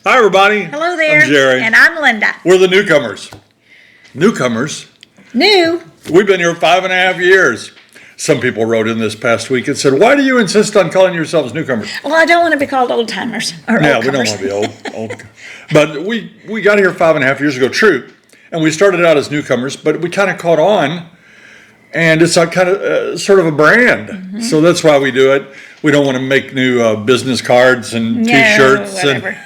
Hi, everybody. Hello there. I'm Jerry. And I'm Linda. We're the Newcomers. Newcomers? New? We've been here 5.5 years. Some people wrote in this past week and said, why do you insist on calling yourselves newcomers? Well, I don't want to be called old timers. Yeah, we don't want to be old. But we got here 5.5 years ago, true. And we started out as newcomers, but we kind of caught on. And it's kind of sort of a brand. Mm-hmm. So that's why we do it. We don't want to make new business cards and T-shirts. Whatever.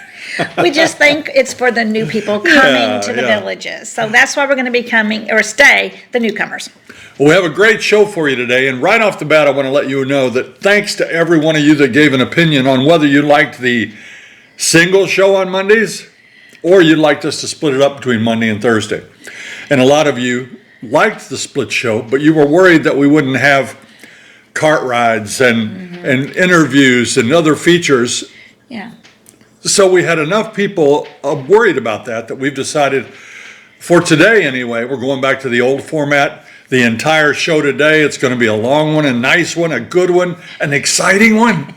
We just think it's for the new people coming to the villages. So that's why we're going to be coming, or stay, the newcomers. Well, we have a great show for you today. And right off the bat, I want to let you know that thanks to every one of you that gave an opinion on whether you liked the single show on Mondays or you'd liked us to split it up between Monday and Thursday. And a lot of you liked the split show, but you were worried that we wouldn't have cart rides and interviews and other features. Yeah. So we had enough people worried about that we've decided for today anyway, we're going back to the old format. The entire show today, it's going to be a long one, a nice one, a good one, an exciting one.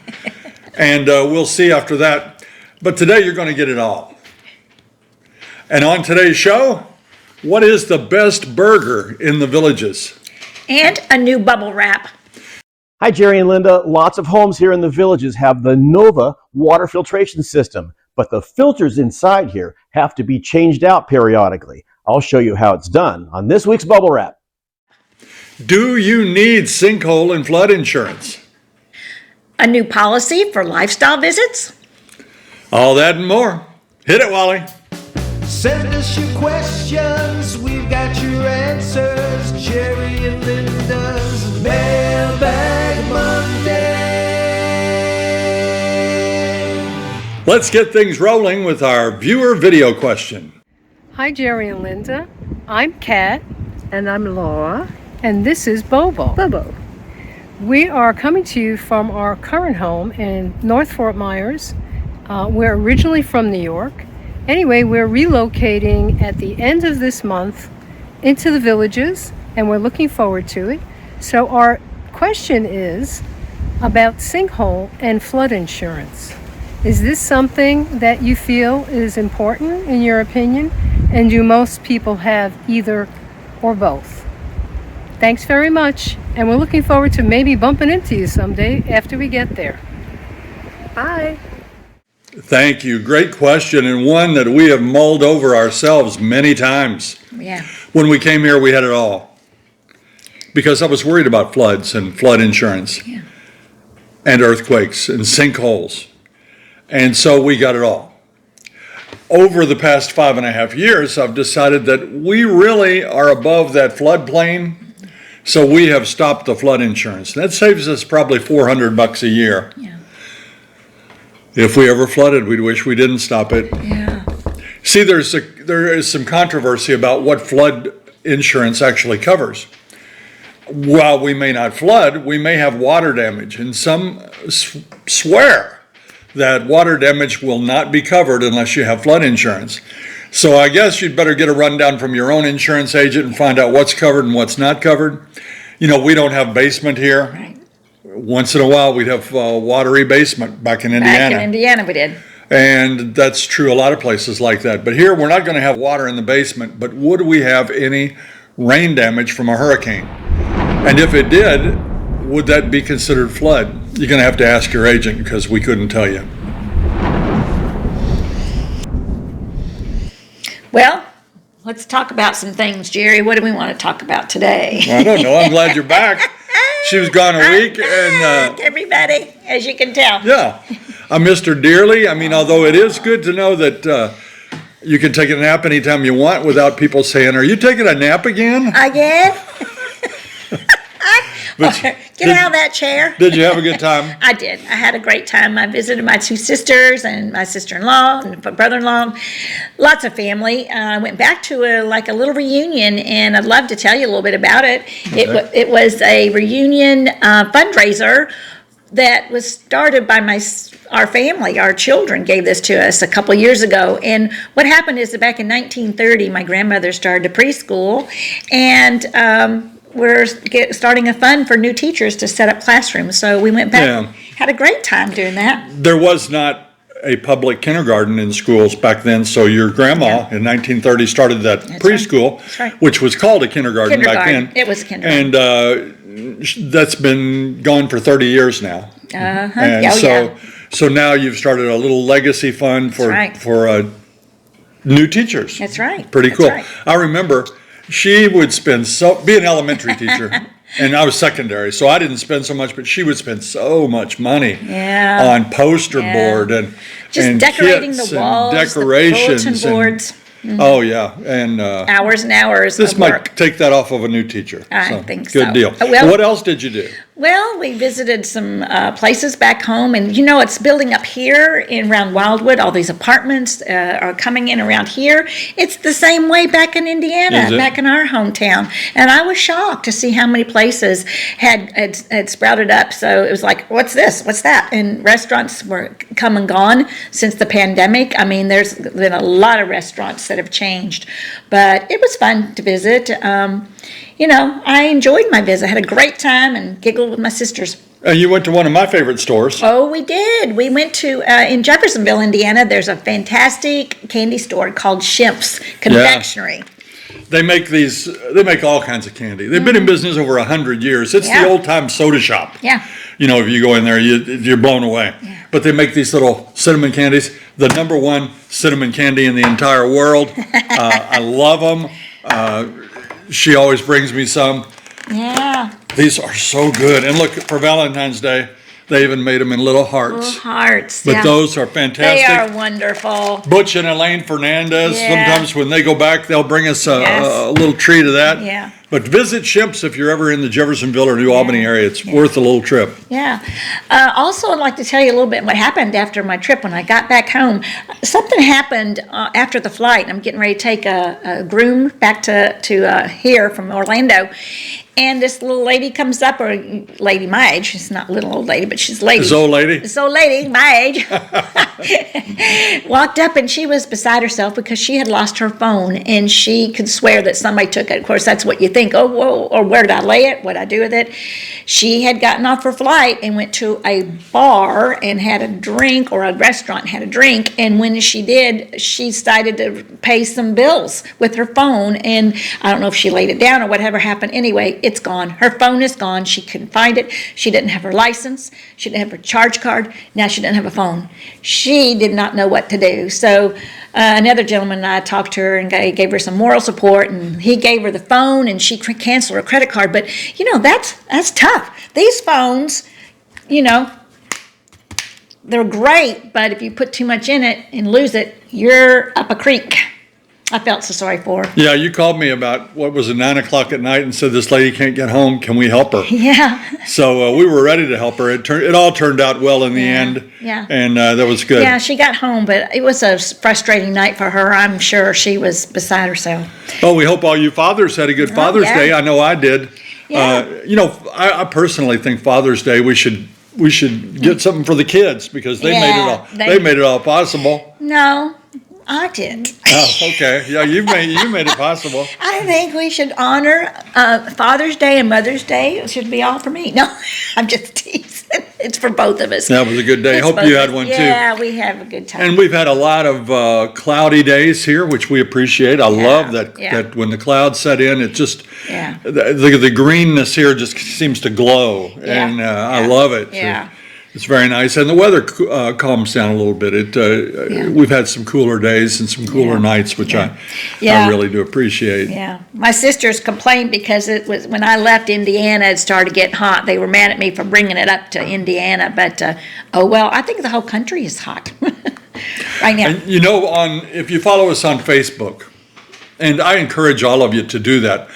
And we'll see after that. But today you're going to get it all. And on today's show, what is the best burger in the villages? And a new bubble wrap. Hi, Jerry and Linda. Lots of homes here in the villages have the Nova water filtration system, but the filters inside here have to be changed out periodically. I'll show you how it's done on this week's Bubble Wrap. Do you need sinkhole and flood insurance? A new policy for lifestyle visits. All that and more. Hit it, Wally. Send us your questions, we've got your answers. Jerry and Linda's Mailbag Monday. Let's get things rolling with our viewer video question. Hi, Jerry and Linda. I'm Kat. And I'm Laura. And this is Bobo. Bobo. We are coming to you from our current home in North Fort Myers. We're originally from New York. Anyway, we're relocating at the end of this month into the villages, and we're looking forward to it. So our question is about sinkhole and flood insurance. Is this something that you feel is important in your opinion? And do most people have either or both? Thanks very much, and we're looking forward to maybe bumping into you someday after we get there. Bye. Thank you. Great question, and one that we have mulled over ourselves many times. Yeah. When we came here, we had it all. Because I was worried about floods and flood insurance and earthquakes and sinkholes. And so we got it all. Over the past 5.5 years, I've decided that we really are above that floodplain. So we have stopped the flood insurance. That saves us probably $400 a year. Yeah. If we ever flooded, we'd wish we didn't stop it. Yeah. See, there is some controversy about what flood insurance actually covers. While we may not flood, we may have water damage, and some swear that water damage will not be covered unless you have flood insurance. So I guess you'd better get a rundown from your own insurance agent and find out what's covered and what's not covered. You know, we don't have basement here. Right. Once in a while, we'd have a watery basement back in Indiana. Back in Indiana, we did. And that's true a lot of places like that. But here, we're not going to have water in the basement, but would we have any rain damage from a hurricane? And if it did, would that be considered flood? You're going to have to ask your agent because we couldn't tell you. Well, let's talk about some things, Jerry. What do we want to talk about today? I don't know. I'm glad you're back. She was gone a week, and everybody, as you can tell. Yeah, I missed her dearly. I mean, although it is good to know that you can take a nap anytime you want without people saying, "Are you taking a nap again?" Again? Get out of that chair. Did you have a good time? I did. I had a great time. I visited my two sisters and my sister-in-law and my brother-in-law. Lots of family. I went back to a little reunion, and I'd love to tell you a little bit about it. Okay. It was a reunion fundraiser that was started by our family. Our children gave this to us a couple years ago. And what happened is that back in 1930, my grandmother started a preschool, and we're starting a fund for new teachers to set up classrooms. So we went back, had a great time doing that. There was not a public kindergarten in schools back then. So your grandma in 1930 started that preschool, right. which was called a kindergarten back then. It was kindergarten. And that's been gone for 30 years now. And so now you've started a little legacy fund for new teachers. That's right. Pretty That's cool. right. I remember she would spend be an elementary teacher. And I was secondary, so I didn't spend so much, but she would spend so much money on poster board and decorating kits the walls, and decorations, the bulletin boards. Oh yeah, and Hours and hours this of might work. take that off of a new teacher. I think so. Good deal. Well, what else did you do? Well, we visited some places back home, and it's building up here around Wildwood. All these apartments are coming in around here. It's the same way back in Indiana, back in our hometown. And I was shocked to see how many places had sprouted up. So it was like, what's this? What's that? And restaurants were come and gone since the pandemic. I mean, there's been a lot of restaurants that have changed, but it was fun to visit. I enjoyed my visit. I had a great time and giggled with my sisters. And you went to one of my favorite stores. Oh, we did. We went to, in Jeffersonville, Indiana, there's a fantastic candy store called Schimpf's Confectionery. They make all kinds of candy. They've been in business over 100 years. It's the old time soda shop. Yeah. If you go in there, you're blown away. Yeah. But they make these little cinnamon candies. The number one cinnamon candy in the entire world. I love them. She always brings me some. Yeah. These are so good. And look, for Valentine's Day, they even made them in little hearts. Little hearts, But those are fantastic. They are wonderful. Butch and Elaine Fernandez, sometimes when they go back, they'll bring us a little treat of that. Yeah. But visit Schimpf's if you're ever in the Jeffersonville or New Albany area. It's worth a little trip. Yeah. Also, I'd like to tell you a little bit what happened after my trip when I got back home. Something happened after the flight. I'm getting ready to take a groom back to here from Orlando. And this little lady comes up, or lady my age. She's not a little old lady, but she's a lady. This old lady? This old lady, my age. Walked up and she was beside herself because she had lost her phone and she could swear that somebody took it. Of course, that's what you think. Oh, whoa, or where did I lay it? What did I do with it? She had gotten off her flight and went to a bar and had a drink, or a restaurant and had a drink. And when she did, she decided to pay some bills with her phone. And I don't know if she laid it down or whatever happened. Anyway, it's gone. Her phone is gone. She couldn't find it. She didn't have her license. She didn't have her charge card. Now she didn't have a phone. She did not know what to do. So another gentleman and I talked to her and gave her some moral support, and he gave her the phone, and she canceled her credit card. But that's tough. These phones, they're great, but if you put too much in it and lose it, you're up a creek. I felt so sorry for her. Yeah, you called me about, 9 o'clock at night and said, this lady can't get home. Can we help her? Yeah. So we were ready to help her. It all turned out well in the end. Yeah. And that was good. Yeah, she got home, but it was a frustrating night for her. I'm sure she was beside herself. Oh, we hope all you fathers had a good Father's Day. I know I did. Yeah. I personally think Father's Day we should get something for the kids because they made it all possible. No, I did. Oh, okay. Yeah, you made it possible. I think we should honor Father's Day and Mother's Day. It should be all for me. No, I'm just teasing. It's for both of us. That was a good day. Hope you had one too. Yeah, we have a good time. And we've had a lot of cloudy days here, which we appreciate. I love that when the clouds set in, it just the greenness here just seems to glow, and I love it. Yeah. It's very nice, and the weather calms down a little bit. We've had some cooler days and some cooler nights, which I really do appreciate. Yeah, my sisters complained because it was when I left Indiana, it started getting hot. They were mad at me for bringing it up to Indiana, but I think the whole country is hot right now. And if you follow us on Facebook, and I encourage all of you to do that.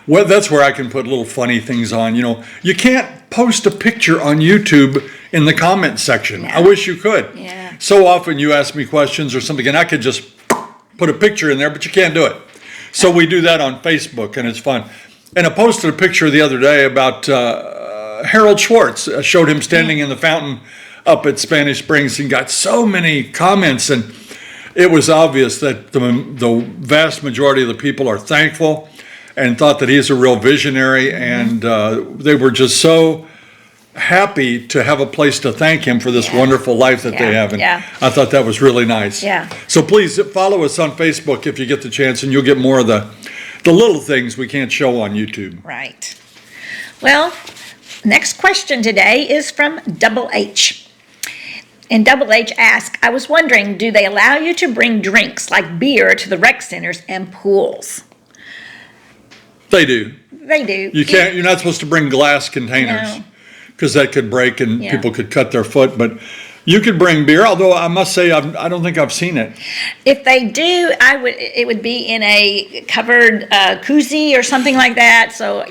Well, that's where I can put little funny things on. You can't post a picture on YouTube in the comment section. I wish you could. Yeah. So often you ask me questions or something, and I could just put a picture in there, but you can't do it. So we do that on Facebook, and it's fun. And I posted a picture the other day about Harold Schwartz. I showed him standing in the fountain up at Spanish Springs and got so many comments, and it was obvious that the vast majority of the people are thankful and thought that he's a real visionary, and they were just so happy to have a place to thank him for this wonderful life that they Yeah, have. And yeah. I thought that was really nice. Yeah. So please follow us on Facebook if you get the chance, and you'll get more of the little things we can't show on YouTube. Right. Well, next question today is from Double H. And Double H asks, I was wondering, do they allow you to bring drinks like beer to the rec centers and pools? They do. They do. You can't. You're not supposed to bring glass containers No. because that could break and Yeah. people could cut their foot. But you could bring beer. Although I must say, I don't think I've seen it. If they do, it would be in a covered koozie or something like that. So,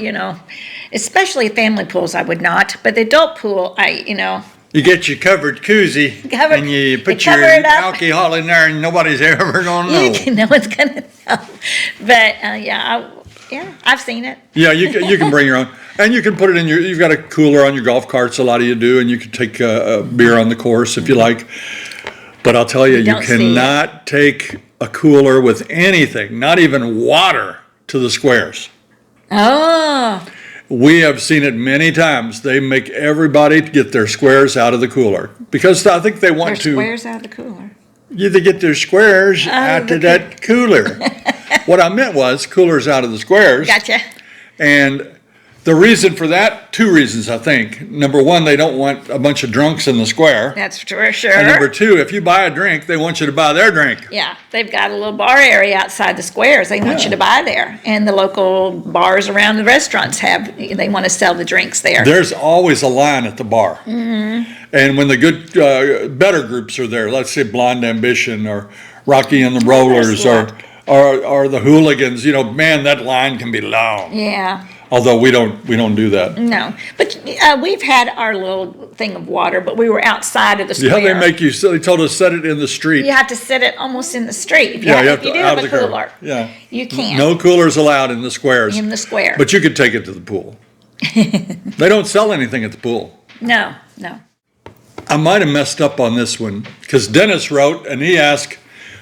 especially family pools, I would not. But the adult pool, You get your covered koozie Covered- and you put you your cover it up. alcohol in there, and nobody's ever gonna know. no one's gonna know. But I've seen it. Yeah, you can bring your own, and you can put it in you've got a cooler on your golf carts. A lot of you do, and you can take a beer on the course if you like. But I'll tell you, Don't see it. cannot take a cooler with anything, not even water, to the squares. Oh, We have seen it many times. They make everybody get their squares out of the cooler because I think they want there's to. squares out of the cooler. They get their squares out the of that cooler. What I meant was coolers out of the squares. Gotcha. And the reason for that, two reasons, I think. Number one, they don't want a bunch of drunks in the square. That's for sure. And number two, if you buy a drink, they want you to buy their drink. Yeah, they've got a little bar area outside the squares. They want you to buy there. And the local bars around the restaurants they want to sell the drinks there. There's always a line at the bar. Mm-hmm. And when the good, better groups are there, let's say Blonde Ambition or Rocky and the Rollers or the Hooligans, man, that line can be long. Yeah, Although we don't do that. no. But we've had our little thing of water, but we were outside of the square. Yeah, they told us set it in the street. You have to sit it almost in the street. If you, Yeah, have, you if have you to- do out have of a the curb. cooler, Yeah. you can. No coolers allowed in the squares. In the square. But you could take it to the pool. They don't sell anything at the pool. No. I might have messed up on this one because Dennis wrote and he asked,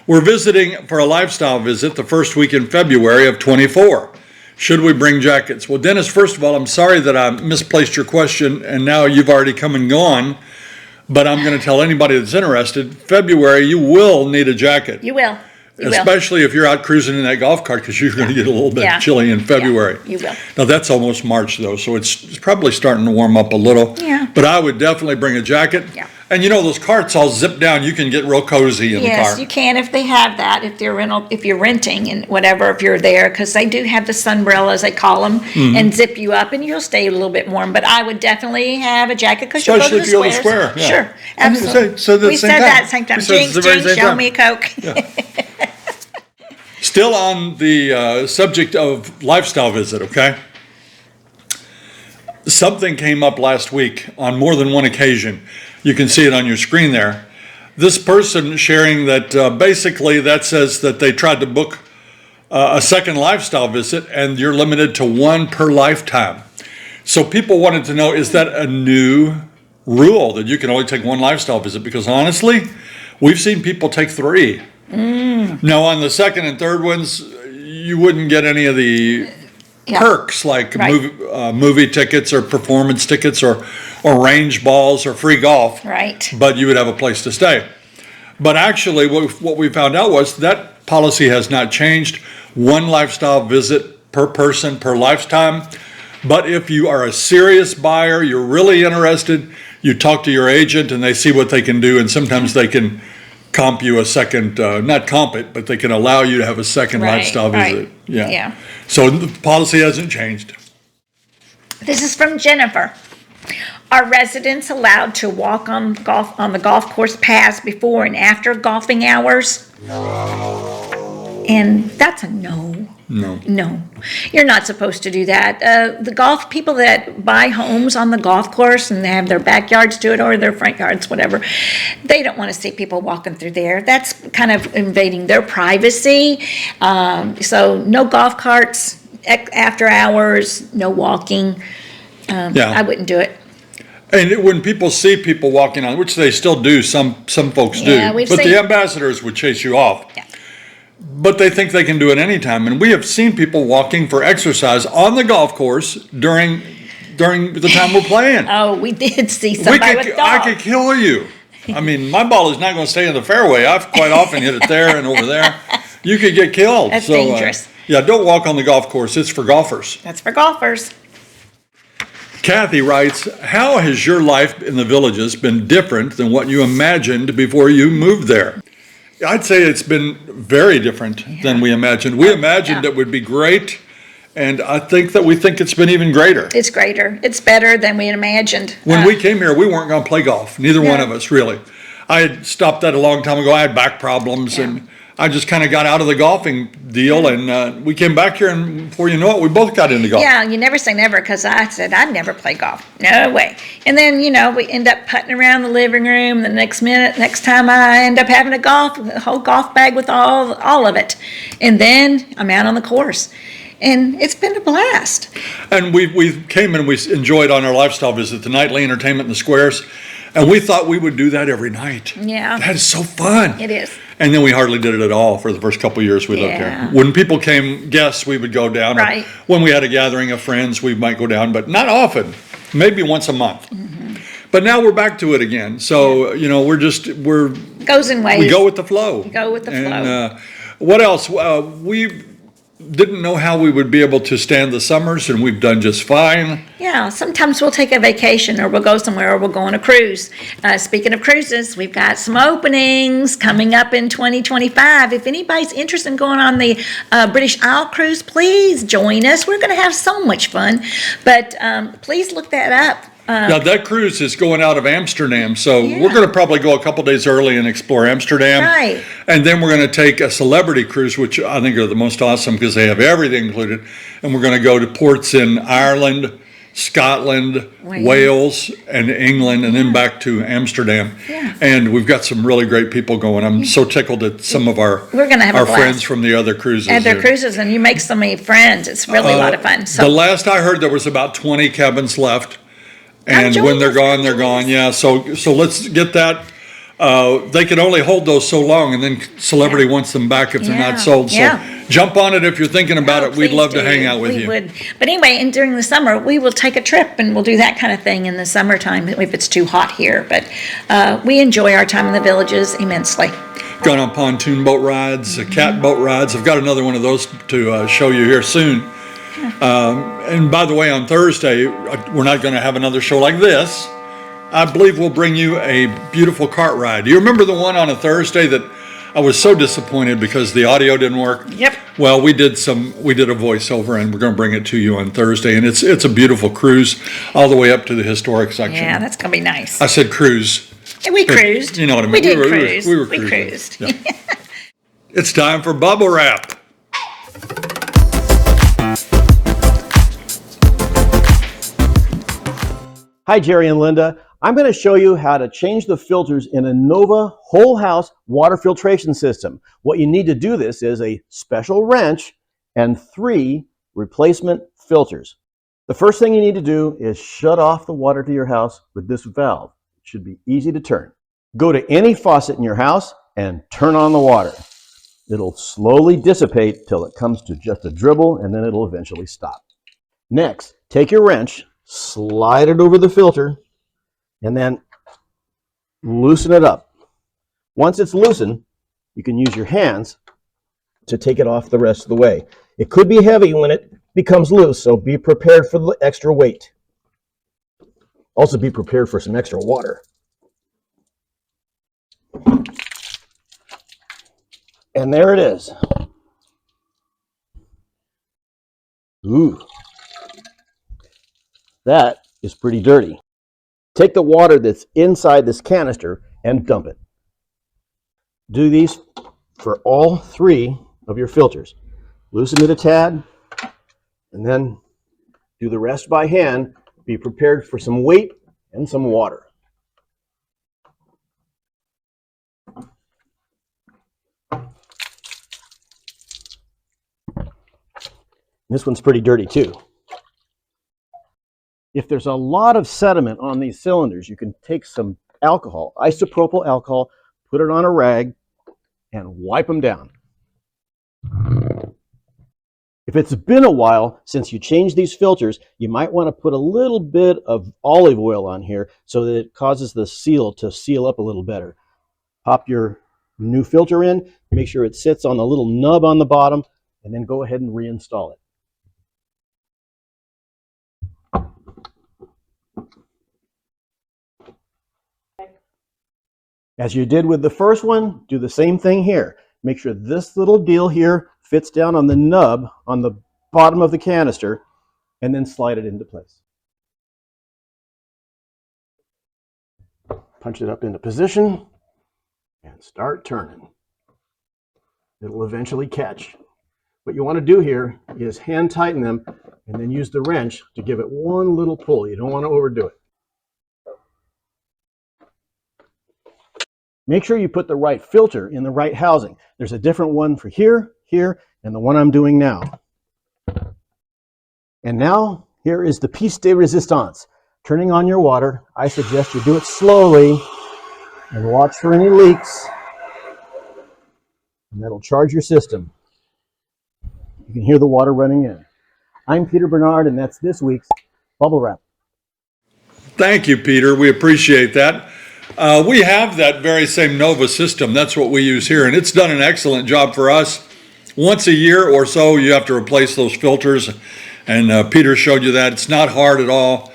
we're visiting for a lifestyle visit the first week in February of 24. Should we bring jackets? Well, Dennis, first of all, I'm sorry that I misplaced your question and now you've already come and gone. But I'm going to tell anybody that's interested, February, you will need a jacket. You will. Especially if you're out cruising in that golf cart because you're going to get a little bit chilly in February. Yeah, you will. Now, that's almost March, though, so it's probably starting to warm up a little. Yeah. But I would definitely bring a jacket. Yeah. And those carts all zip down. You can get real cozy in the car. Yes, you can if they have that, if you're renting and whatever, if you're there, because they do have the sunbrellas, they call them, Mm-hmm. and zip you up and you'll stay a little bit warm. But I would definitely have a jacket because you'll go to Especially the if you go to the squares. square, yeah. Sure, absolutely. So at the we same said time. that at the same time. We said it at Jinx, the very same show time. me a Coke. Still on the subject of lifestyle visit, okay? Something came up last week on more than one occasion. You can see it on your screen there. This person sharing that basically that says that they tried to book a second lifestyle visit and you're limited to one per lifetime. So people wanted to know, is that a new rule that you can only take one lifestyle visit? Because honestly, we've seen people take three. Now on the second and third ones, you wouldn't get any of the perks like Right. movie tickets or performance tickets or range balls or free golf. Right. But you would have a place to stay. But actually, what we found out was that policy has not changed. One lifestyle visit per person per lifetime. But if you are a serious buyer, you're really interested, you talk to your agent and they see what they can do, and sometimes they can comp you a second, not comp it, but they can allow you to have a second Right, lifestyle right. visit. Yeah. Yeah. So the policy hasn't changed. This is from Jennifer. Are residents allowed to walk on the golf course paths before and after golfing hours? And that's a no. No, you're not supposed to do that. The golf people that buy homes on the golf course and they have their backyards to it or their front yards, whatever, they don't want to see people walking through there. That's kind of invading their privacy. So no golf carts after hours, no walking. I wouldn't do it. And when people see people walking on, which they still do, some folks do, Yeah, we've but seen- the ambassadors would chase you off. Yeah. But they think they can do it anytime. And we have seen people walking for exercise on the golf course during during the time we're playing. Oh, we did see somebody with I dogs. could kill you. I mean, my ball is not going to stay in the fairway. I've quite often hit it there and over there. You could get killed. That's dangerous. Yeah, don't walk on the golf course. It's for golfers. That's for golfers. Kathy writes, how has your life in the Villages been different than what you imagined before you moved there? I'd say it's been very different than we imagined. We imagined it would be great, and I think it's been even greater. It's greater. It's better than we had imagined. When we came here, we weren't going to play golf. Neither one of us, really. I had stopped that a long time ago. I had back problems, and I just kind of got out of the golfing deal, and we came back here, and before you know it, we both got into golf. Yeah, you never say never, because I said I'd never play golf. No way. And then, we end up putting around the living room. The next time I end up having a whole golf bag with all of it. And then I'm out on the course. And it's been a blast. And we came and we enjoyed on our lifestyle visit the nightly entertainment in the squares, and we thought we would do that every night. Yeah. That is so fun. It is. And then we hardly did it at all for the first couple of years we lived here. When people came, guests, we would go down. Right. When we had a gathering of friends, we might go down, but not often. Maybe once a month. Mm-hmm. But now we're back to it again. So, we're Goes in waves. we go with the flow. Go with the flow. And what else? We didn't know how we would be able to stand the summers, and we've done just fine. Yeah, sometimes we'll take a vacation, or we'll go somewhere, or we'll go on a cruise. Speaking of cruises, we've got some openings coming up in 2025. If anybody's interested in going on the British Isle cruise, please join us. We're going to have so much fun. But please look that up. Now, that cruise is going out of Amsterdam, so we're going to probably go a couple days early and explore Amsterdam. Right. And then we're going to take a celebrity cruise, which I think are the most awesome because they have everything included. And we're going to go to ports in Ireland, Scotland, Wales, and England, and then back to Amsterdam. Yeah. And we've got some really great people going. I'm so tickled at some of our friends from the other cruises. At their cruises, and you make so many friends. It's really a lot of fun. So the last I heard, there was about 20 cabins left. And when they're gone, they're gone. Yeah, so let's get that. They can only hold those so long, and then Celebrity wants them back if they're not sold. So jump on it if you're thinking about it. We'd love to hang out with you. We would. But anyway, and during the summer, we will take a trip, and we'll do that kind of thing in the summertime if it's too hot here. But we enjoy our time in the Villages immensely. Gone on pontoon boat rides, cat boat rides. I've got another one of those to show you here soon. And by the way, on Thursday, we're not going to have another show like this. I believe we'll bring you a beautiful cart ride. Do you remember the one on a Thursday that I was so disappointed because the audio didn't work? Yep. Well, we did a voiceover, and we're going to bring it to you on Thursday. And it's a beautiful cruise all the way up to the historic section. Yeah, that's going to be nice. I said cruise. And we cruised. You know what I mean? We did cruise. We cruised. Yeah. It's time for bubble wrap. Hi, Jerry and Linda. I'm going to show you how to change the filters in a Nova whole house water filtration system. What you need to do this is a special wrench and 3 replacement filters. The first thing you need to do is shut off the water to your house with this valve. It should be easy to turn. Go to any faucet in your house and turn on the water. It'll slowly dissipate till it comes to just a dribble, and then it'll eventually stop. Next, take your wrench, slide it over the filter, and then loosen it up. Once it's loosened, you can use your hands to take it off the rest of the way. It could be heavy when it becomes loose, so be prepared for the extra weight. Also be prepared for some extra water. And there it is. Ooh. That is pretty dirty. Take the water that's inside this canister and dump it. Do these for all 3 of your filters. Loosen it a tad, and then do the rest by hand. Be prepared for some weight and some water. This one's pretty dirty too. If there's a lot of sediment on these cylinders, you can take some alcohol, isopropyl alcohol, put it on a rag, and wipe them down. If it's been a while since you changed these filters, you might want to put a little bit of olive oil on here so that it causes the seal to seal up a little better. Pop your new filter in, make sure it sits on the little nub on the bottom, and then go ahead and reinstall it. As you did with the first one, do the same thing here. Make sure this little deal here fits down on the nub on the bottom of the canister, and then slide it into place. Punch it up into position and start turning. It'll eventually catch. What you want to do here is hand tighten them and then use the wrench to give it one little pull. You don't want to overdo it. Make sure you put the right filter in the right housing. There's a different one for here, here, and the one I'm doing now. And now, here is the piece de resistance. Turning on your water, I suggest you do it slowly and watch for any leaks. And that'll charge your system. You can hear the water running in. I'm Peter Bernard, and that's this week's Bubble Wrap. Thank you, Peter. We appreciate that. We have that very same Nova system. That's what we use here, and it's done an excellent job for us. Once a year or so, you have to replace those filters, and Peter showed you that. It's not hard at all.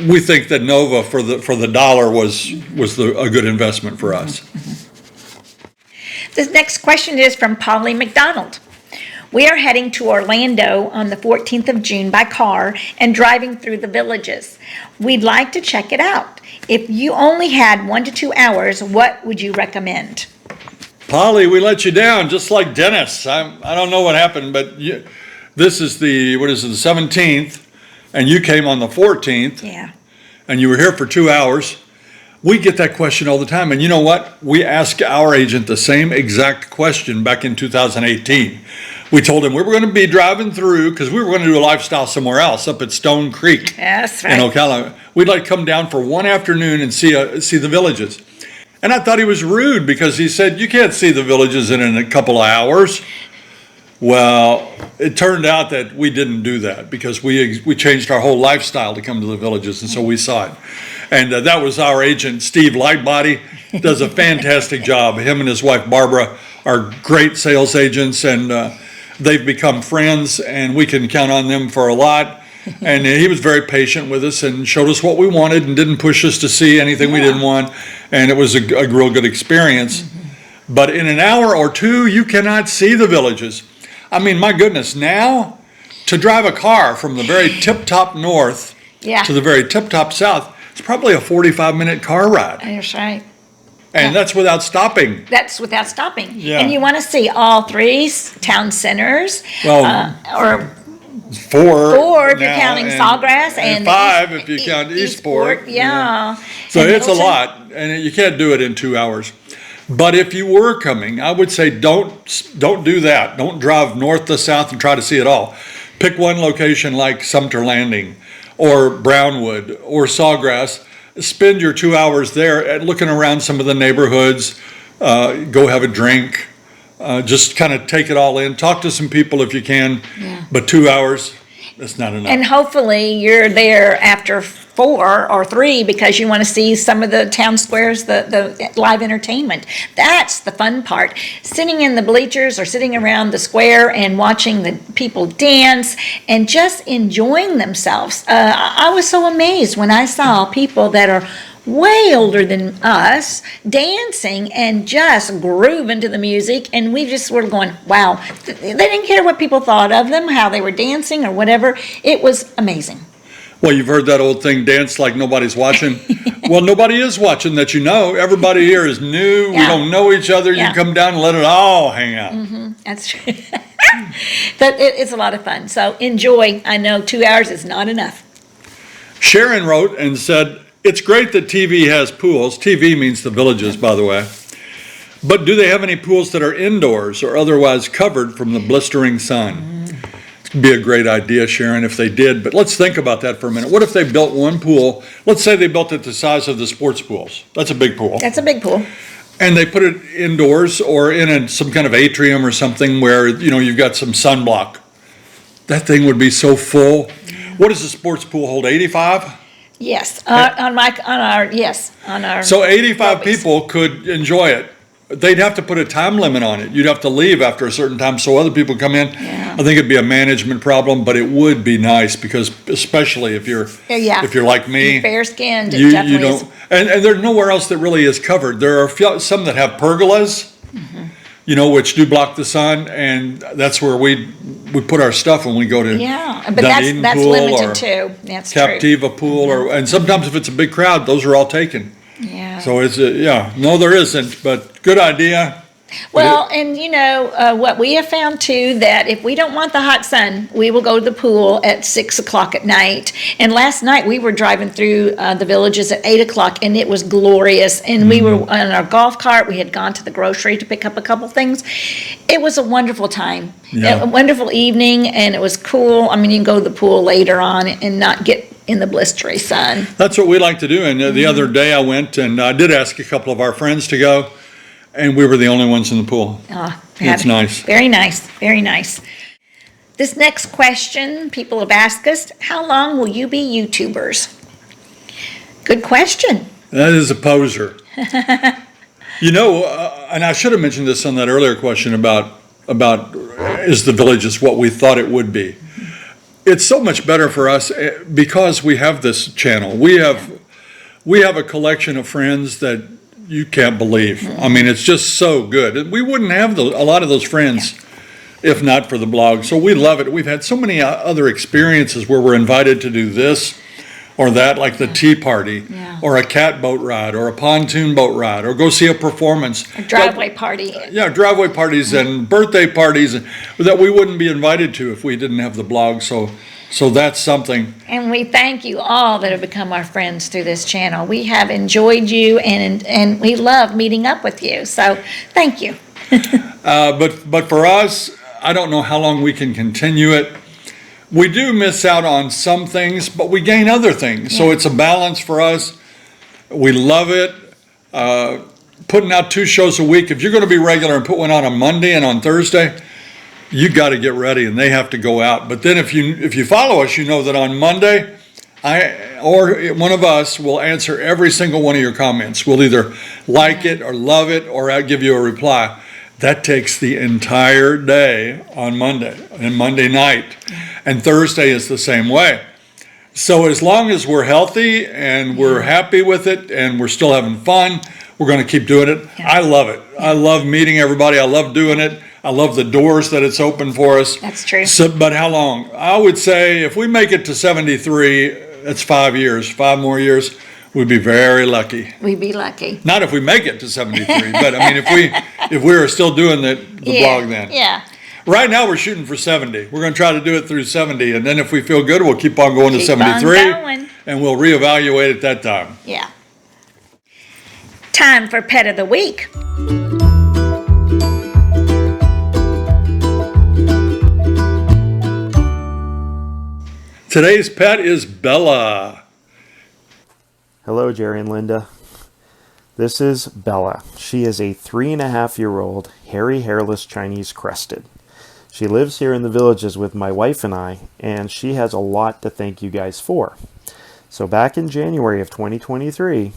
We think that Nova for the dollar was a good investment for us. This next question is from Polly McDonald. We are heading to Orlando on the 14th of June by car and driving through the villages. We'd like to check it out. If you only had 1 to 2 hours, what would you recommend? Polly, we let you down, just like Dennis. I don't know what happened, but this is the 17th, and you came on the 14th. Yeah. And you were here for 2 hours. We get that question all the time, and you know what? We asked our agent the same exact question back in 2018. We told him we were going to be driving through because we were going to do a lifestyle somewhere else up at Stone Creek. That's right. In Ocala. We'd like to come down for one afternoon and see the villages. And I thought he was rude because he said, you can't see the villages in a couple of hours. Well, it turned out that we didn't do that because we changed our whole lifestyle to come to the villages, and so we saw it. And that was our agent, Steve Lightbody, does a fantastic job. Him and his wife, Barbara, are great sales agents, and they've become friends, and we can count on them for a lot. And he was very patient with us and showed us what we wanted and didn't push us to see anything we didn't want. And it was a real good experience. But in an hour or two, you cannot see the villages. I mean, my goodness, now to drive a car from the very tip-top north to the very tip-top south, it's probably a 45-minute car ride. That's right. And that's without stopping. That's without stopping. Yeah. And you want to see all three town centers, Well, or four if you're now, counting Sawgrass, and five if you count Eastport. Yeah. So And it's a Middleton. lot, and you can't do it in 2 hours. But if you were coming, I would say don't do that. Don't drive north to south and try to see it all. Pick one location like Sumter Landing or Brownwood or Sawgrass. Spend your 2 hours there at looking around some of the neighborhoods. Go have a drink. Just kind of take it all in. Talk to some people if you can. Yeah. But 2 hours, that's not enough. And hopefully you're there after 4 or 3 because you want to see some of the town squares, the live entertainment. That's the fun part. Sitting in the bleachers or sitting around the square and watching the people dance and just enjoying themselves. I was so amazed when I saw people that are way older than us dancing and just grooving to the music, and we just were going, wow. They didn't care what people thought of them, how they were dancing or whatever. It was amazing. Well, you've heard that old thing, dance like nobody's watching. Well, nobody is watching that you know. Everybody here is new. Yeah. We don't know each other. Yeah. You come down and let it all hang out. That's true. But it's a lot of fun. So enjoy. I know 2 hours is not enough. Sharon wrote and said, it's great that TV has pools. TV means the villages, by the way. But do they have any pools that are indoors or otherwise covered from the blistering sun? It'd be a great idea, Sharon, if they did. But let's think about that for a minute. What if they built one pool? Let's say they built it the size of the sports pools. That's a big pool. That's a big pool. and they put it indoors or in some kind of atrium or something where, you've got some sunblock. That thing would be so full. What does the sports pool hold, 85? Yes, on our. So 85 aerobics. people could enjoy it. They'd have to put a time limit on it. You'd have to leave after a certain time so other people come in. Yeah. I think it'd be a management problem, but it would be nice because especially if you're like me, fair skinned, you definitely is. don't. And there's nowhere else that really is covered. There are some that have pergolas, which do block the sun, and that's where we put our stuff when we go to Yeah, but that's pool limited or too. That's true. Captiva pool, and sometimes if it's a big crowd, those are all taken. Yeah. So no, there isn't, but good idea. Well, and what we have found too, that if we don't want the hot sun, we will go to the pool at 6 o'clock at night. And last night we were driving through the villages at 8 o'clock, and it was glorious. And we were on our golf cart. We had gone to the grocery to pick up a couple things. It was a wonderful time, Yeah. a wonderful evening, and it was cool. I mean, you can go to the pool later on and not get in the blistery sun. That's what we like to do. And the other day I went and I did ask a couple of our friends to go, and we were the only ones in the pool. It's nice. Very nice, very nice. This next question, people have asked us, how long will you be YouTubers? Good question. That is a poser. And I should have mentioned this on that earlier question about is the Villages what we thought it would be. It's so much better for us because we have this channel. We have a collection of friends that you can't believe. I mean, it's just so good. We wouldn't have a lot of those friends if not for the blog. So we love it. We've had so many other experiences where we're invited to do this or that, like the tea party, or a cat boat ride, or a pontoon boat ride, or go see a performance. A driveway party. Yeah, driveway parties and birthday parties that we wouldn't be invited to if we didn't have the blog. So that's something. And we thank you all that have become our friends through this channel. We have enjoyed you, and we love meeting up with you. So thank you. But for us, I don't know how long we can continue it. We do miss out on some things, but we gain other things. So it's a balance for us. We love it. Putting out 2 shows a week. If you're going to be regular and put one on Monday and on Thursday, you got to get ready and they have to go out. But then if you follow us, you know that on Monday, I or one of us will answer every single one of your comments. We'll either like it or love it or I'll give you a reply. That takes the entire day on Monday and Monday night. And Thursday is the same way. So as long as we're healthy and we're happy with it and we're still having fun, we're going to keep doing it. I love it. I love meeting everybody. I love doing it. I love the doors that it's open for us. That's true. But how long? I would say if we make it to 73, that's 5 years, 5 more years. We'd be very lucky. We'd be lucky. Not if we make it to 73, but I mean, if we are still doing the blog then. Yeah. Right now, we're shooting for 70. We're going to try to do it through 70, and then if we feel good, we'll keep on going to Keep on 73, going. and we'll reevaluate at that time. Yeah. Time for Pet of the Week. Today's pet is Bella. Hello, Jerry and Linda. This is Bella. She is a 3.5-year-old hairy, hairless Chinese crested. She lives here in the Villages with my wife and I, and she has a lot to thank you guys for. So back in January of 2023,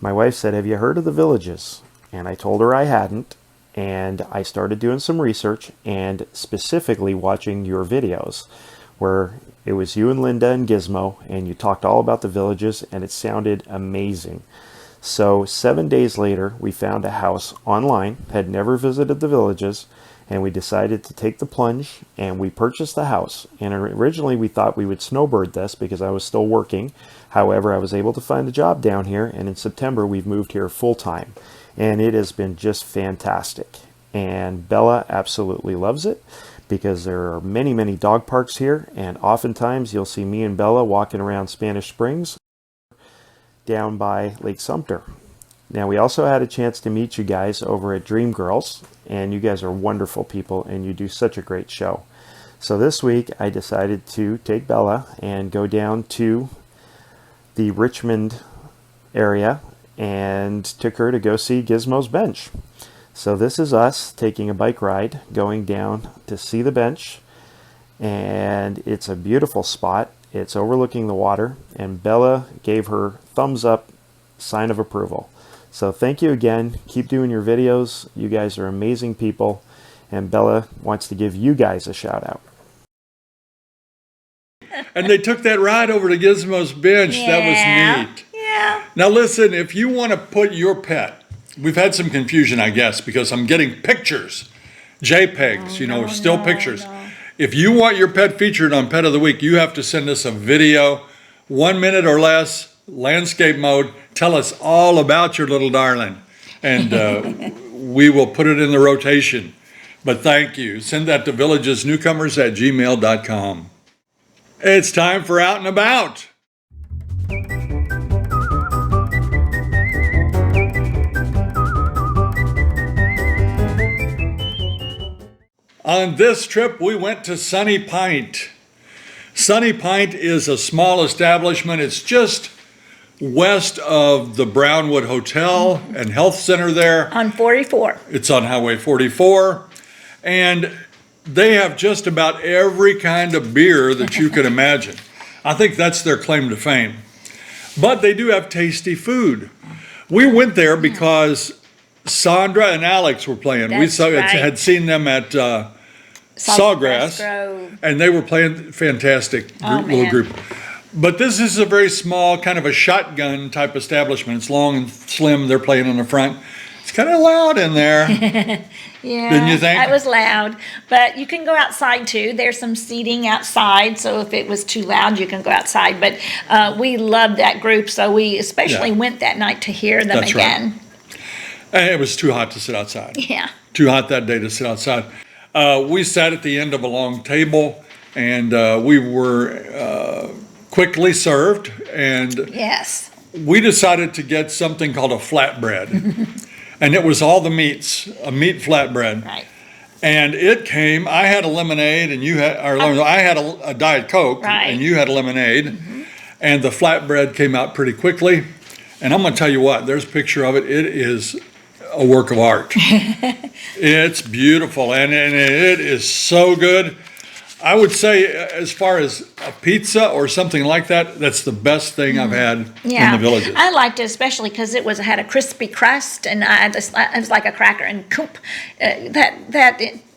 my wife said, "Have you heard of the Villages?" And I told her I hadn't, and I started doing some research and specifically watching your videos where it was you and Linda and Gizmo, and you talked all about the Villages, and it sounded amazing. So 7 days later, we found a house online, had never visited the Villages, and we decided to take the plunge, and we purchased the house. And originally we thought we would snowbird this because I was still working. However, I was able to find a job down here, and in September we've moved here full time. And it has been just fantastic. And Bella absolutely loves it, because there are many, many dog parks here, and oftentimes you'll see me and Bella walking around Spanish Springs down by Lake Sumter. Now, we also had a chance to meet you guys over at Dream Girls, and you guys are wonderful people, and you do such a great show. So this week, I decided to take Bella and go down to the Richmond area and took her to go see Gizmo's bench. So this is us taking a bike ride, going down to see the bench, and it's a beautiful spot. It's overlooking the water, and Bella gave her thumbs up sign of approval. So thank you again. Keep doing your videos. You guys are amazing people, and Bella wants to give you guys a shout out. And they took that ride over to Gizmo's bench. Yeah. That was neat. Yeah. Now listen, if you want to put your pet, we've had some confusion, I guess, because I'm getting pictures, JPEGs, still pictures. no. If you want your pet featured on Pet of the Week, you have to send us a video, 1 minute or less, landscape mode. Tell us all about your little darling, and we will put it in the rotation. But thank you. Send that to villagesnewcomers@gmail.com. It's time for Out and About. On this trip, we went to Sunny Pint. Sunny Pint is a small establishment. It's just west of the Brownwood Hotel and Health Center there. On 44. It's on Highway 44. And they have just about every kind of beer that you can imagine. I think that's their claim to fame. But they do have tasty food. We went there because Sandra and Alex were playing. That's right. Had seen them at Sawgrass, Grove. and they were playing fantastic little man. group. But this is a very small, kind of a shotgun type establishment. It's long and slim. They're playing on the front. It's kind of loud in there. Yeah, Didn't you think? it was loud, but you can go outside too. There's some seating outside, so if it was too loud, you can go outside. But we loved that group, so we especially Yeah. went that night to hear them That's right. again. And it was too hot to sit outside. Yeah. Too hot that day to sit outside. We sat at the end of a long table, and we were quickly served, and Yes. we decided to get something called a flatbread. And it was all the meats, a meat flatbread. Right. And it came, I had a lemonade, and I had a Diet Coke, Right. and you had a lemonade. And the flatbread came out pretty quickly. And I'm going to tell you what, there's a picture of it. It is a work of art. It's beautiful, and it is so good. I would say, as far as a pizza or something like that, that's the best thing I've had in the Villages. I liked it especially because it had a crispy crust, and it was like a cracker, and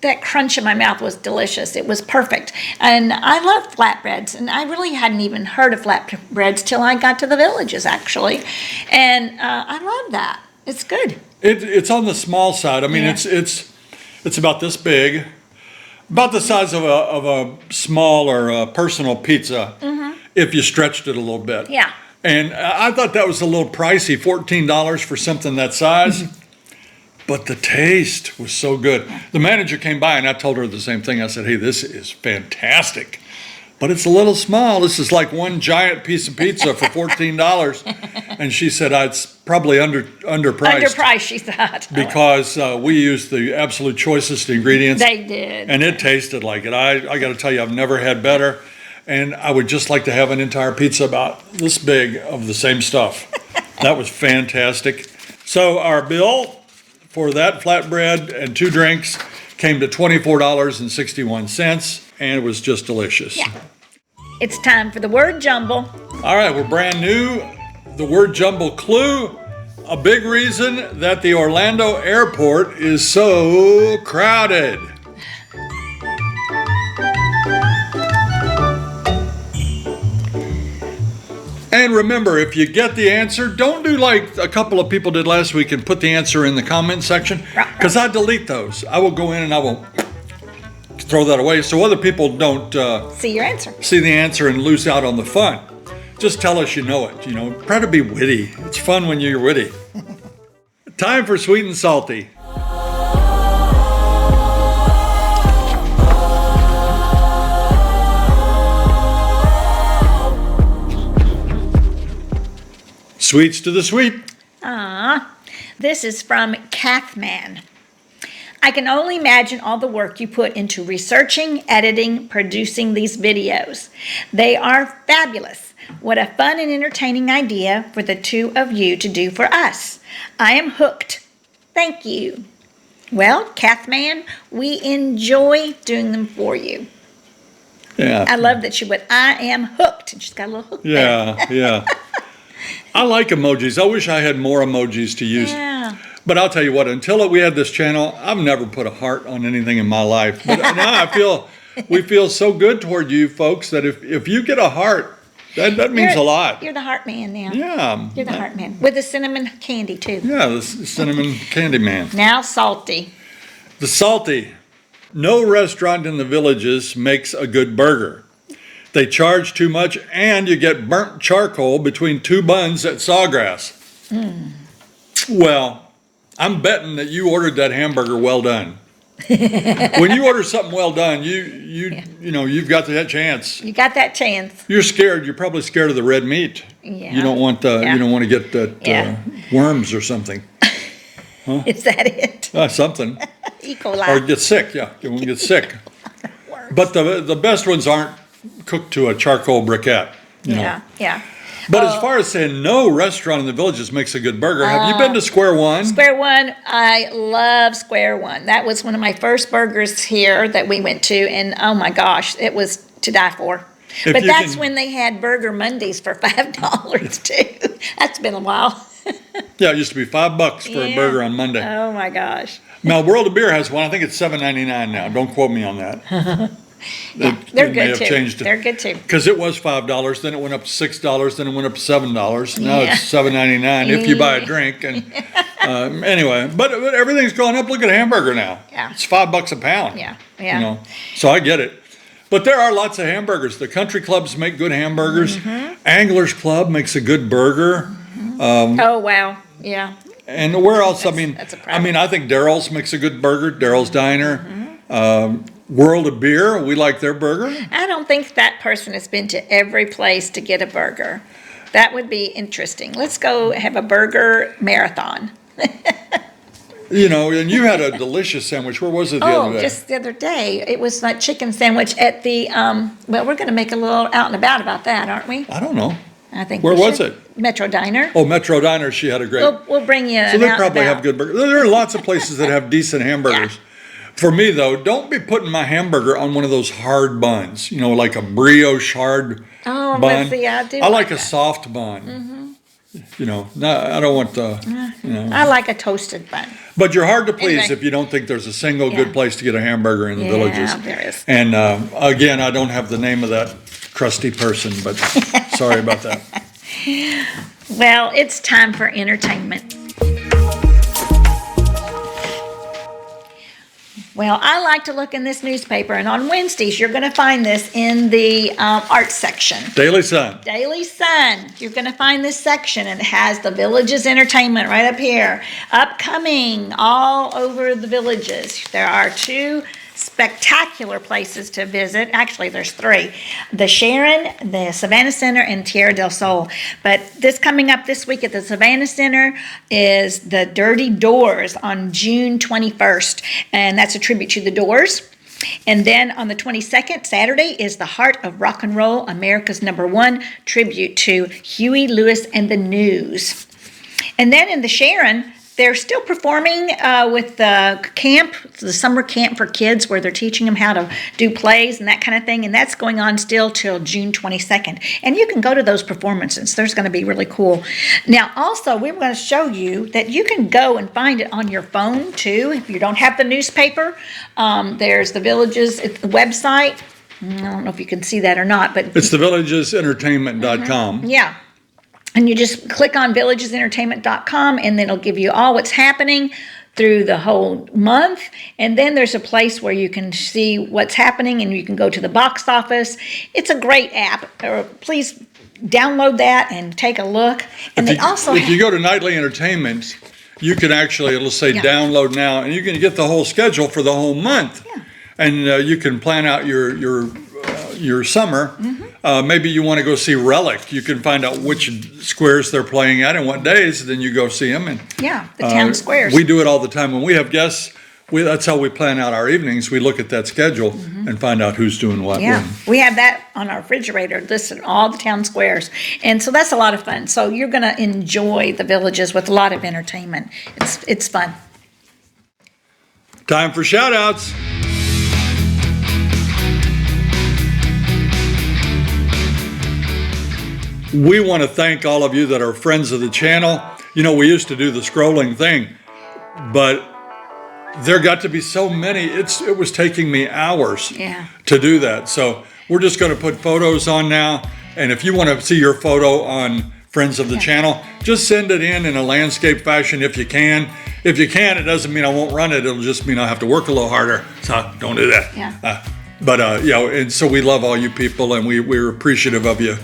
that crunch in my mouth was delicious. It was perfect, and I love flatbreads, and I really hadn't even heard of flatbreads till I got to the Villages, actually, and I love that. It's good. It's on the small side. I mean, Yeah. it's about this big. About the size of a small or a personal pizza, if you stretched it a little bit. Yeah. And I thought that was a little pricey, $14 for something that size. But the taste was so good. The manager came by and I told her the same thing. I said, hey, this is fantastic. But it's a little small. This is like one giant piece of pizza for $14. And she said, it's probably underpriced. Underpriced, she thought. Because we used the absolute choicest ingredients. They did. And it tasted like it. I got to tell you, I've never had better. And I would just like to have an entire pizza about this big of the same stuff. That was fantastic. So our bill for that flatbread and 2 drinks came to $24.61, and it was just delicious. Yeah. It's time for the word jumble. All right, we're brand new. The word jumble clue. A big reason that the Orlando airport is so crowded. And remember, if you get the answer, don't do like a couple of people did last week and put the answer in the comment section, because I delete those. I will go in and I will throw that away so other people don't See your answer. see the answer and lose out on the fun. Just tell us you know it. Try to be witty. It's fun when you're witty. Time for sweet and salty. Sweets to the sweet. This is from Kathman. I can only imagine all the work you put into researching, editing, producing these videos. They are fabulous. What a fun and entertaining idea for the two of you to do for us. I am hooked. Thank you. Well, Kathman, we enjoy doing them for you. Yeah. I love that she went, I am hooked. And she's got a little hook there. Yeah. I like emojis. I wish I had more emojis to use. Yeah. But I'll tell you what, until we had this channel, I've never put a heart on anything in my life. But now we feel so good toward you folks that if you get a heart, that means a lot. You're the heart man now. Yeah. You're the heart man. With the cinnamon candy, too. Yeah, the cinnamon candy man. Now salty. The salty. No restaurant in the Villages makes a good burger. They charge too much, and you get burnt charcoal between two buns at Sawgrass. Well, I'm betting that you ordered that hamburger well done. When you order something well done, you've got that chance. You got that chance. You're scared. You're probably scared of the red meat. Yeah. You don't want to get that worms or something. Is that it? Something. E. coli. Or get sick. Yeah, you won't get sick. But the best ones aren't cooked to a charcoal briquette. You know. Yeah. But as far as saying no restaurant in the Villages makes a good burger, have you been to Square One? Square One, I love Square One. That was one of my first burgers here that we went to, and oh my gosh, it was to die for. But that's when they had Burger Mondays for $5 too. That's been a while. Yeah, it used to be $5 for a burger on Monday. Oh my gosh. Now, World of Beer has one. I think it's $7.99 now. Don't quote me on that. They're good too. They're good too. Because it was $5, then it went up to $6, then it went up to $7. Now it's $7.99 if you buy a drink. And anyway, but everything's gone up. Look at a hamburger now. Yeah. It's $5 a pound. Yeah. You know, so I get it. But there are lots of hamburgers. The country clubs make good hamburgers. Anglers Club makes a good burger. Oh wow. Yeah. And where else? That's a problem. I think Daryl's makes a good burger. Daryl's Diner. World of Beer, we like their burger. I don't think that person has been to every place to get a burger. That would be interesting. Let's go have a burger marathon. You know, and you had a delicious sandwich. Where was it the other day? Just the other day. It was like chicken sandwich at the, well, we're going to make a little out and about that, aren't we? I don't know. I think Where we was should. it? Metro Diner. Oh, Metro Diner, she had a great. We'll bring you So an they out probably and have about. good burgers. There are lots of places that have decent hamburgers. For me, though, don't be putting my hamburger on one of those hard buns, you know, like a brioche hard Oh, bun. but see, I do I like a that. soft bun. You know, I don't want the, you know. I like a toasted bun. But you're hard to please Anyway. if you don't think there's a single Yeah. good place to get a hamburger in the Villages. Yeah, there is. And again, I don't have the name of that crusty person, but sorry about that. Well, it's time for entertainment. Well, I like to look in this newspaper, and on Wednesdays, you're going to find this in the arts section. Daily Sun. Daily Sun. You're going to find this section, and it has the Villages entertainment right up here. Upcoming all over the Villages. There are 2 spectacular places to visit. Actually, there's 3. The Sharon, the Savannah Center, and Tierra del Sol. But this coming up this week at the Savannah Center is the Dirty Doors on June 21st. And that's a tribute to the Doors. And then on the 22nd, Saturday, is the Heart of Rock and Roll, America's #1 tribute to Huey Lewis and the News. And then in the Sharon, they're still performing with the camp, the summer camp for kids, where they're teaching them how to do plays and that kind of thing. And that's going on still till June 22nd. And you can go to those performances. There's going to be really cool. Now, also, we're going to show you that you can go and find it on your phone, too. If you don't have the newspaper, there's the Villages website. I don't know if you can see that or not, but It's thevillagesentertainment.com. yeah. And you just click on villagesentertainment.com, and then it'll give you all what's happening through the whole month. And then there's a place where you can see what's happening, and you can go to the box office. It's a great app. Please download that and take a look. And they also If you go to Nightly Entertainment, you can actually, it'll say download now, and you can get the whole schedule for the whole month. Yeah. And you can plan out your summer. Maybe you want to go see Relic. You can find out which squares they're playing at and what days. Then you go see them. And the town squares. we do it all the time when we have guests. that's how we plan out our evenings. We look at that schedule and find out who's doing what. Yeah, when. we have that on our refrigerator, listed all the town squares. And so that's a lot of fun. So you're going to enjoy the villages with a lot of entertainment. It's fun. Time for shout-outs. We want to thank all of you that are friends of the channel. You know, we used to do the scrolling thing, but there got to be so many. It was taking me hours to do that. So we're just going to put photos on now. And if you want to see your photo on Friends of the Channel, just send it in a landscape fashion if you can. If you can't, it doesn't mean I won't run it. It'll just mean I have to work a little harder. So don't do that. Yeah. And so we love all you people, and we're appreciative of you.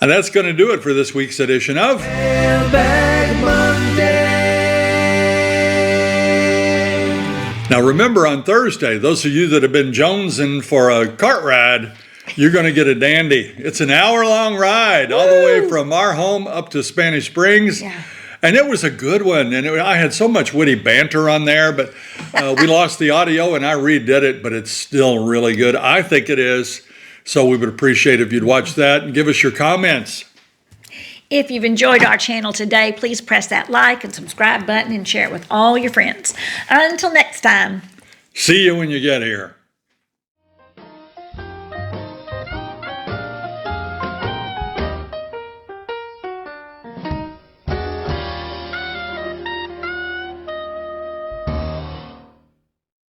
And that's going to do it for this week's edition of Mailbag Monday. Now remember, on Thursday, those of you that have been jonesing for a cart ride, you're going to get a dandy. It's an hour-long ride all the way from our home up to Spanish Springs. Yeah. And it was a good one. And I had so much witty banter on there, but we lost the audio and I redid it, but it's still really good. I think it is. So we would appreciate if you'd watch that and give us your comments. If you've enjoyed our channel today, please press that like and subscribe button and share it with all your friends. Until next time. See you when you get here.